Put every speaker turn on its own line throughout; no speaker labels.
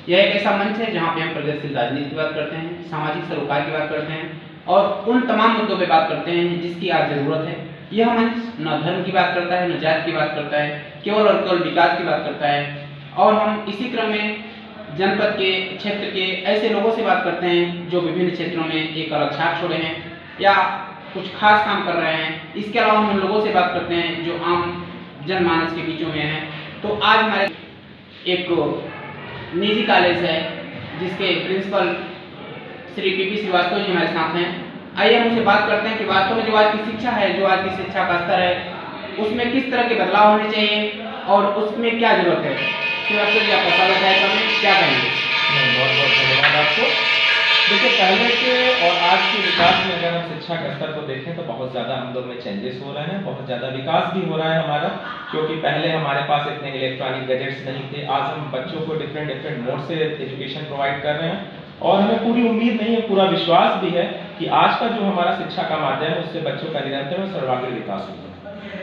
यह एक ऐसा मंच है जहाँ पे हम प्रगतिशील राजनीति की बात करते हैं, सामाजिक सरोकार की बात करते हैं और उन तमाम मुद्दों पे बात करते हैं जिसकी आज ज़रूरत है। यह मंच न धर्म की बात करता है, न जात की बात करता है, केवल और केवल विकास की बात करता है। और हम इसी क्रम में जनपद के, क्षेत्र के ऐसे लोगों से बात करते हैं जो विभिन्न क्षेत्रों में एक अलग छाप छोड़े हैं या कुछ खास काम कर रहे हैं। इसके अलावा हम उन लोगों से बात करते हैं जो आम जनमानस के बीचों में हैं। तो आज हमारे एक निजी कॉलेज है जिसके प्रिंसिपल श्री पी श्रीवास्तव जी हमारे साथ हैं। आइए हम उनसे बात करते हैं कि वास्तव में जो आज की शिक्षा है, जो आज की शिक्षा का स्तर है, उसमें किस तरह के बदलाव होने चाहिए और उसमें क्या जरूरत है। श्रीवास्तव जी, आपका स्वागत है। क्या कहेंगे?
बहुत बहुत धन्यवाद आपको। देखिए, पहले के और आज के विकास में अगर हम शिक्षा के स्तर को देखें तो बहुत ज़्यादा हम लोग में चेंजेस हो रहे हैं, बहुत ज़्यादा विकास भी हो रहा है हमारा, क्योंकि पहले हमारे पास इतने इलेक्ट्रॉनिक गैजेट्स नहीं थे। आज हम बच्चों को डिफरेंट मोड से एजुकेशन प्रोवाइड कर रहे हैं और हमें पूरी उम्मीद नहीं है, पूरा विश्वास भी है कि आज का जो हमारा शिक्षा का माध्यम है उससे बच्चों का निरंतर और सर्वांगीण विकास होगा।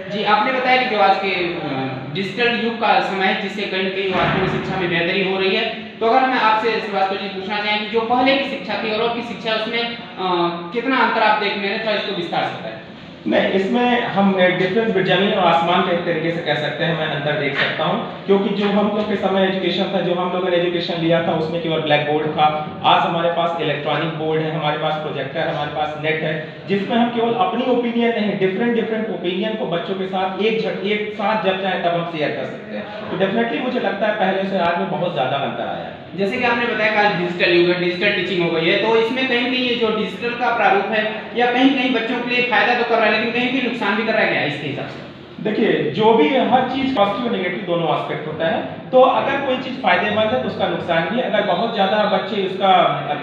जी, आपने बताया कि जो आज के डिजिटल युग का समय है जिससे कहीं न कहीं वास्तव में शिक्षा में बेहतरी हो रही है। तो अगर मैं आपसे श्रीवास्तव जी पूछना चाहें कि जो पहले की शिक्षा थी और अब की शिक्षा, उसमें कितना अंतर आप देख रहे हैं, तो इसको विस्तार से बताएं।
नहीं, इसमें हम डिफरेंस जमीन और आसमान के एक तरीके से कह सकते हैं, मैं अंतर देख सकता हूं, क्योंकि जो हम लोग के समय एजुकेशन था, जो हम लोगों ने एजुकेशन लिया था, उसमें केवल ब्लैक बोर्ड था। आज हमारे पास इलेक्ट्रॉनिक बोर्ड है, हमारे पास प्रोजेक्टर है, हमारे पास नेट है, जिसमें हम केवल अपनी ओपिनियन नहीं, डिफरेंट ओपिनियन को बच्चों के साथ एक साथ जब चाहे तब हम शेयर कर सकते हैं। तो डेफिनेटली मुझे लगता है पहले से आज में बहुत ज्यादा अंतर आया है।
जैसे कि आपने बताया कि आज डिजिटल युग है, डिजिटल टीचिंग हो गई है, तो इसमें कहीं कहीं ये जो डिजिटल का प्रारूप है या कहीं कहीं बच्चों के लिए फायदा तो कर रहा है लेकिन कहीं कहीं नुकसान भी कर रहा है, क्या इसके हिसाब से?
देखिए, जो भी हर चीज पॉजिटिव और नेगेटिव दोनों एस्पेक्ट होता है। तो अगर कोई चीज फायदेमंद है तो उसका नुकसान भी है। अगर बहुत ज्यादा बच्चे उसका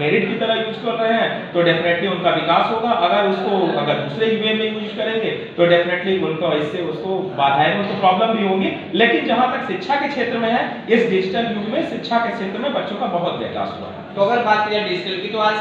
मेरिट की तरह यूज कर रहे हैं तो डेफिनेटली उनका विकास होगा। अगर दूसरे वे में यूज करेंगे तो डेफिनेटली उनका इससे उसको बाधाएं, उनको प्रॉब्लम भी होंगी। लेकिन जहां तक शिक्षा के क्षेत्र में है, इस डिजिटल युग में शिक्षा के क्षेत्र में बच्चों का बहुत विकास हुआ है।
तो अगर बात की जाए डिजिटल की, तो आज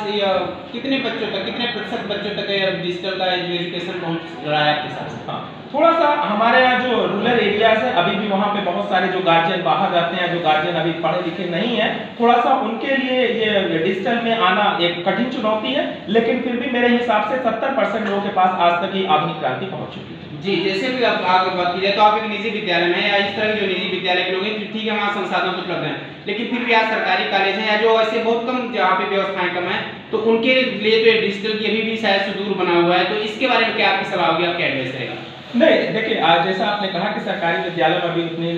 कितने बच्चों तक, कितने प्रतिशत बच्चों तक डिजिटल का एजुकेशन पहुंच रहा है आपके हिसाब से?
हाँ, थोड़ा सा हमारे यहाँ जो रूरल एरियाज है, अभी भी वहाँ पे बहुत सारे जो गार्जियन बाहर रहते हैं, जो गार्जियन अभी पढ़े लिखे नहीं है, थोड़ा सा उनके लिए ये डिजिटल में आना एक कठिन चुनौती है। लेकिन फिर भी मेरे हिसाब से 70% लोगों के पास आज तक ही आधुनिक क्रांति पहुंच चुकी है।
जी, जैसे भी आप आगे बात की जाए तो आप एक निजी विद्यालय में या इस तरह के जो निजी विद्यालय के लोग हैं, ठीक है वहाँ संसाधन तो उपलब्ध हैं, लेकिन फिर भी आज सरकारी कॉलेज हैं या जो ऐसे बहुत कम जहाँ पे व्यवस्थाएं कम है, तो उनके लिए तो डिजिटल की अभी भी शायद सुदूर बना हुआ है। तो इसके बारे में क्या आपकी सलाह होगी, आप क्या एडवाइस रहेगा?
नहीं, देखिए, आज जैसा आपने कहा कि सरकारी विद्यालयों में भी उतनी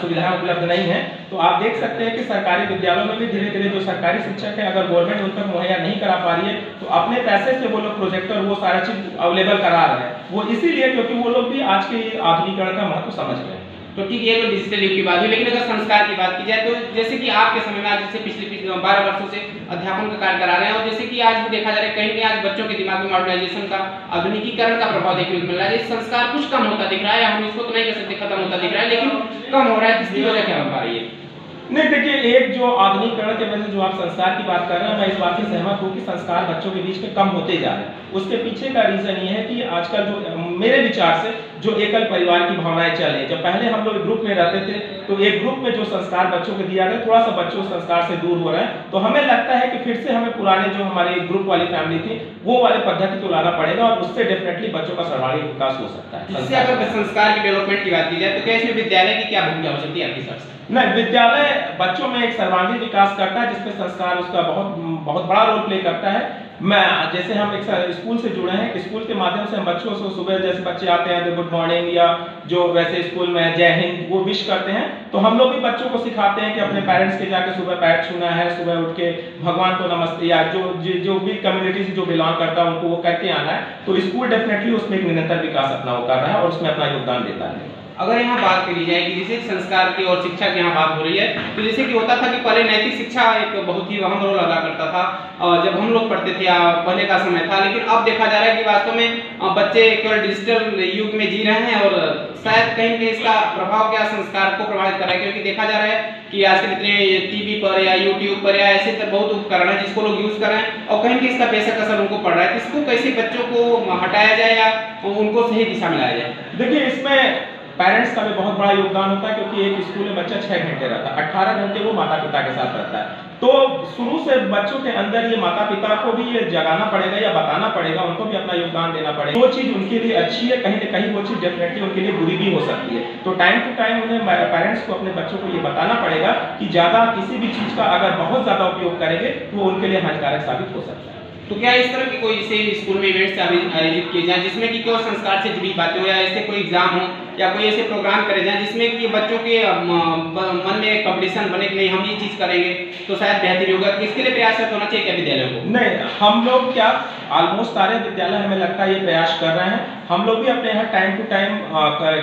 सुविधाएं उपलब्ध नहीं है, तो आप देख सकते हैं कि सरकारी विद्यालयों में भी धीरे धीरे जो सरकारी शिक्षक है, अगर गवर्नमेंट उन तक मुहैया नहीं करा पा रही है तो अपने पैसे से वो लोग प्रोजेक्टर वो सारा चीज अवेलेबल करा रहे हैं। वो इसीलिए क्योंकि वो लोग भी आज के आधुनिकीकरण का महत्व समझ गए।
तो ठीक है, तो डिजिटल युग की बात हुई, लेकिन अगर संस्कार की बात की जाए तो जैसे कि आपके समय में आज जैसे पिछले 12 वर्षों से अध्यापन का कार्य करा रहे हैं और जैसे कि आज भी देखा जा रहा है कहीं भी आज बच्चों के दिमाग में मॉडर्नाइजेशन का, आधुनिकीकरण का प्रभाव देखने को मिल रहा है। संस्कार कुछ कम होता दिख रहा है, हम इसको तो नहीं कह सकते खत्म होता दिख रहा है, लेकिन कम हो रहा है। इसकी वजह क्या बन पा रही है?
नहीं, देखिए, एक जो आधुनिकीकरण के वजह से जो आप संस्कार की बात कर रहे हैं, मैं इस बात से सहमत हूँ कि संस्कार बच्चों के बीच में कम होते जा रहे हैं। उसके पीछे का रीजन ये है कि आजकल जो मेरे विचार से जो एकल परिवार की भावनाएं चल रही है। जब पहले हम लोग ग्रुप में रहते थे तो एक ग्रुप में जो संस्कार बच्चों को दिया गया, थोड़ा सा बच्चों संस्कार से दूर हो रहे हैं। तो हमें लगता है कि फिर से हमें पुराने जो हमारे ग्रुप वाली फैमिली थी वो वाले पद्धति को लाना पड़ेगा और उससे डेफिनेटली बच्चों का सर्वांगीण विकास हो सकता है।
इससे अगर संस्कार की डेवलपमेंट की बात की जाए तो क्या इसमें विद्यालय की क्या भूमिका हो सकती है आपके हिसाब से?
नहीं, विद्यालय बच्चों में एक सर्वांगीण विकास करता है जिसमें संस्कार उसका बहुत बड़ा रोल प्ले करता है। जैसे हम एक स्कूल से जुड़े हैं, स्कूल के माध्यम से हम बच्चों से सुबह जैसे बच्चे आते हैं तो गुड मॉर्निंग या जो वैसे स्कूल में जय हिंद वो विश करते हैं, तो हम लोग भी बच्चों को सिखाते हैं कि अपने पेरेंट्स के जाके सुबह पैर छूना है, सुबह उठ के भगवान को नमस्ते या जो भी कम्युनिटी से जो बिलोंग करता है उनको वो करके आना है। तो स्कूल डेफिनेटली उसमें एक निरंतर विकास अपना वो कर रहा है और उसमें अपना योगदान देता है।
अगर यहाँ बात करी जाए कि जैसे संस्कार की और शिक्षा की यहाँ बात हो रही है, तो जैसे कि होता था कि पहले नैतिक शिक्षा एक बहुत ही अहम रोल अदा करता था जब हम लोग पढ़ते थे या पहले का समय था, लेकिन अब देखा जा रहा है कि वास्तव में बच्चे केवल डिजिटल युग में जी रहे हैं और शायद कहीं ना इसका प्रभाव क्या संस्कार को प्रभावित कर रहा है, क्योंकि देखा जा रहा है कि आजकल इतने टीवी पर या यूट्यूब पर या ऐसे बहुत उपकरण है जिसको लोग यूज कर रहे हैं और कहीं इसका बेशक असर उनको पड़ रहा है। इसको कैसे बच्चों को हटाया जाए या उनको सही दिशा में लाया जाए?
देखिए, इसमें पेरेंट्स का भी बहुत बड़ा योगदान होता है, क्योंकि एक स्कूल में बच्चा 6 घंटे रहता है, 18 घंटे वो माता पिता के साथ रहता है। तो शुरू से बच्चों के अंदर ये माता पिता को भी ये जगाना पड़ेगा या बताना पड़ेगा, उनको भी अपना योगदान देना पड़ेगा। वो चीज़ उनके लिए अच्छी है, कहीं न कहीं वो चीज़ डेफिनेटली उनके लिए बुरी भी हो सकती है। तो टाइम टू टाइम उन्हें पेरेंट्स को अपने बच्चों को ये बताना पड़ेगा कि ज़्यादा किसी भी चीज़ का अगर बहुत ज़्यादा उपयोग करेंगे तो वो उनके लिए हानिकारक साबित हो सकता है।
तो क्या इस तरह की कोई ऐसे स्कूल में इवेंट्स आयोजित किए जाएं जिसमें कि केवल संस्कार से जुड़ी बातें हो, या ऐसे कोई एग्जाम हो या कोई ऐसे प्रोग्राम करे जाएं जिसमें कि बच्चों के मन में एक कंपटीशन बने कि नहीं हम ये चीज़ करेंगे तो शायद बेहतरी होगा, तो इसके लिए प्रयासरत होना चाहिए क्या विद्यालयों को?
नहीं, हम लोग क्या ऑलमोस्ट सारे विद्यालय हमें लगता है ये प्रयास कर रहे हैं। हम लोग भी अपने यहाँ time to time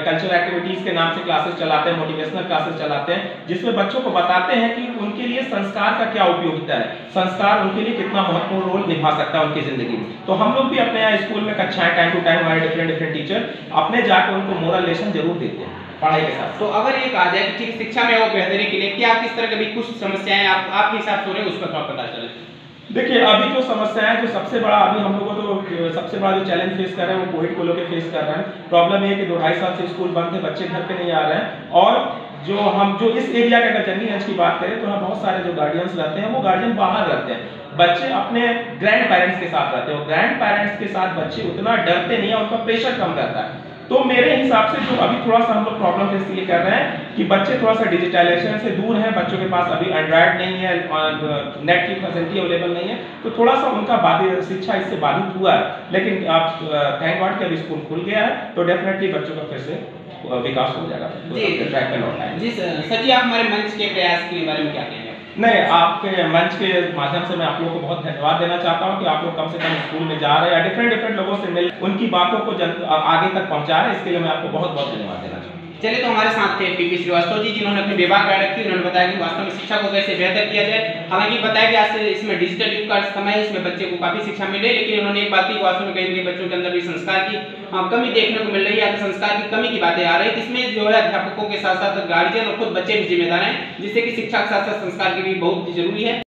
cultural activities के नाम से क्लासेस चलाते हैं, मोटिवेशनल क्लासेस चलाते हैं, जिसमें बच्चों को बताते हैं कि उनके लिए संस्कार का क्या उपयोगिता है, संस्कार उनके लिए कितना महत्वपूर्ण रोल निभा सकता है उनकी जिंदगी में। तो हम लोग भी अपने यहाँ स्कूल में कक्षाएं टाइम टू टाइम हमारे डिफरेंट टीचर अपने जाकर उनको मोरल लेसन जरूर देते हैं पढ़ाई के साथ।
तो अगर ये कहा जाए कि ठीक शिक्षा में वो बेहतरी के लिए क्या किस तरह के भी कुछ समस्याएं आपके हिसाब से हो रही है उस पर थोड़ा पता चले?
देखिए, अभी जो समस्या है, जो सबसे बड़ा अभी हम लोगों को सबसे बड़ा जो चैलेंज फेस कर रहे हैं वो कोविड को लेकर फेस कर रहे हैं। प्रॉब्लम ये है कि 2-2.5 साल से स्कूल बंद है, बच्चे घर पे नहीं आ रहे हैं, और जो इस एरिया के अगर जंगीगंज की बात करें तो यहाँ बहुत सारे जो गार्डियंस रहते हैं वो गार्डियन बाहर रहते हैं, बच्चे अपने ग्रैंड पेरेंट्स के साथ रहते हैं, और ग्रैंड पेरेंट्स के साथ बच्चे उतना डरते नहीं है, उनका प्रेशर कम रहता है। तो मेरे हिसाब से जो अभी थोड़ा सा हम लोग प्रॉब्लम फेस ये कर रहे हैं कि बच्चे थोड़ा सा डिजिटलाइजेशन से दूर हैं, बच्चों के पास अभी एंड्रॉयड नहीं है और नेट की फैसिलिटी अवेलेबल नहीं है, तो थोड़ा सा उनका शिक्षा इससे बाधित हुआ है। लेकिन आप थैंक गॉड कि अभी स्कूल खुल गया है, तो डेफिनेटली बच्चों का फिर से विकास हो जाएगा,
जी
ट्रैक पे लौटना है।
जी सर जी, आप हमारे मंच के प्रयास के बारे में क्या कहेंगे?
नहीं, आपके मंच के माध्यम से मैं आप लोगों को बहुत धन्यवाद देना चाहता हूं कि आप लोग कम से कम स्कूल में जा रहे हैं या डिफरेंट लोगों से मिल उनकी बातों को आगे तक पहुंचा रहे हैं, इसके लिए मैं आपको बहुत बहुत धन्यवाद देना चाहता हूं।
चलिए, तो हमारे साथ थे पीपी श्रीवास्तव जी, जिन्होंने अपनी विभाग राय रखी। उन्होंने बताया कि वास्तव में शिक्षा को कैसे बेहतर किया जाए। हालांकि बताया कि आज से इसमें डिजिटल युग का समय है, इसमें बच्चे को काफी शिक्षा मिले, लेकिन उन्होंने एक बात की वास्तव में कहीं बच्चों के अंदर भी संस्कार की कमी देखने को मिल रही है, संस्कार की कमी की बातें आ रही है। इसमें जो है अध्यापकों के साथ साथ गार्जियन और खुद बच्चे भी जिम्मेदार हैं, जिससे कि शिक्षा के साथ साथ संस्कार की भी बहुत जरूरी है।